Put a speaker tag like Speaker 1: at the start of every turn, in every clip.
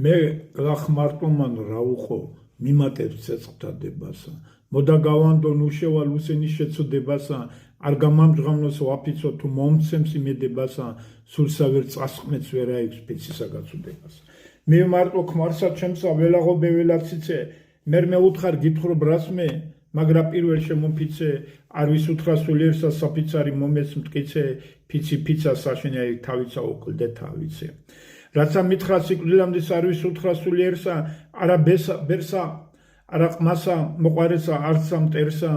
Speaker 1: მე გახმარტომან რა უხო მიმატებს ცეცხლთა დებასა მოდა გავანდონ უშევალ უსენის შეცოდებასა არ გამამჟღავნოს ვაფიცო თუ მომცემს იმედებასა სულსა ვერ წასყმეც ვერაიქს ფიცისა გაწუდებასა მე მარტო ქმარსა ჩემსა ველაღობე ველაციცე მერ მეუთხარ გითხრობ რას მე მაგრა პირველ შემოფიცე არ ვის უთხრა სულიერსა საფიცარი მომეც მტკიცე ფიცი ფიცა საშენიერი თავიცა უკლდე თავიცე რაცა მითხრა სიკვდილამდე არ ვის უთხრა სულიერსა არა ბერსა არა ყმასა მოყარესა არცა მტერსა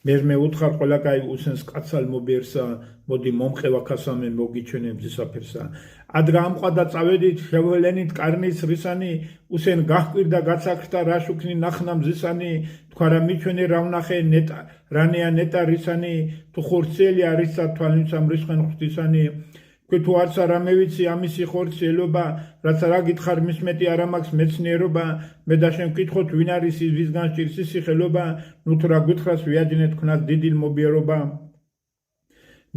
Speaker 1: მე უთხარ ყველა კაი უსენს კაცალ მობიერსა მოდი მომყევა ქასამე მოგიჩვენე მზისაფერსა ადგა ამყვადა წავედით შევლენით კარნის რისანი უსენ გაჰკვირდა გაცახრდა რა შუქნი ნახნა მზისანი თქვა რა მიჩვენე რა ვნახე ნეტა რანია ნეტა რისანი თუ ხორცელი არისა თვალინსა მრისხენ ღვთისანი თუ არცა რამე ვიცი ამისი ხორცი ელობა რაცა რა გითხარ მის მეტი არ ამაქვს მეცნიერობა მე და შენ ვკითხოთ ვინ არის ის ვისგან სჭირს ისი ხელობა ნუ თუ რა გითხრას ვიაჯინე თქვენას დიდი მობიერობა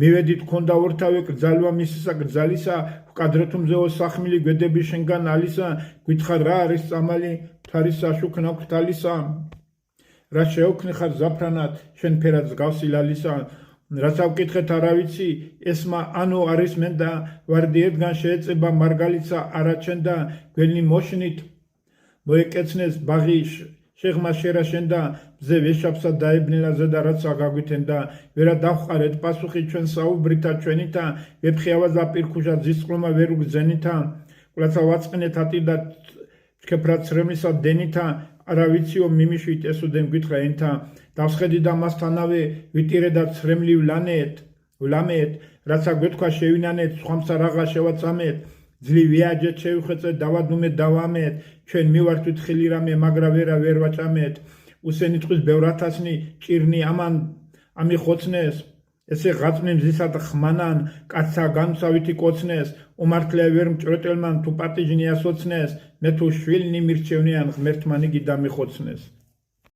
Speaker 1: მივედით ქონდა ორთავე კრძალვა მისისა კრძალისა ვკადრეთ უმზეო სახმილი გვედები შენგან ალისა გითხარ რა არის წამალი თარის საშუქნა ქთალისა რა შეოქნი ხარ ზაფრანად შენ ფერად მსგავსი ლალისა რაცა ვკითხეთ არა ვიცი ესმა ანუ არის მენდა ვარდი ერთგან შეეწება მარგალიცა არაჩენდა გველი მოშნით მოეკეცნეს ბაღი შეხმა შერაშენდა მზე ვეშაპსა დაებნელა ზედა რაცა გაგვითენდა ვერა დავხარეთ პასუხი ჩვენ საუბრითა ჩვენითა ვეფხიავაზა პირქუშა ძისყლომა ვერ უგზენითა რაცა ვაწყინეთ ატირდა ჩქეფრა ცრემლისა დენითა არა ვიციო მიმიშვით ესოდენ გითხრა ენთა დავსხედი და მასთანავე ვიტირე და ცრემლი ვლამეთ რაცა გვეთქვა შევინანეთ სხვამსა რაღა შევაწამეთ ძლივ ვიაჯეთ შევხვეწეთ დავადუმეთ დავამეთ ჩვენ მივართვით ხილი რამე მაგრა ვერა ვერ ვაჭამეთ უსენი წყვის ბევრ ათასნი ჭირნი ამან ამიხოცნეს ესე ღაწმნი მზისა და ხმანან კაცსა განსავითი კოცნეს უმართლე ვერ მჭრეტელმან თუ პატიჟნი ასოცნეს მე თუ შვილნი მირჩევნიან ღმერთმანი გიდა მიხოცნეს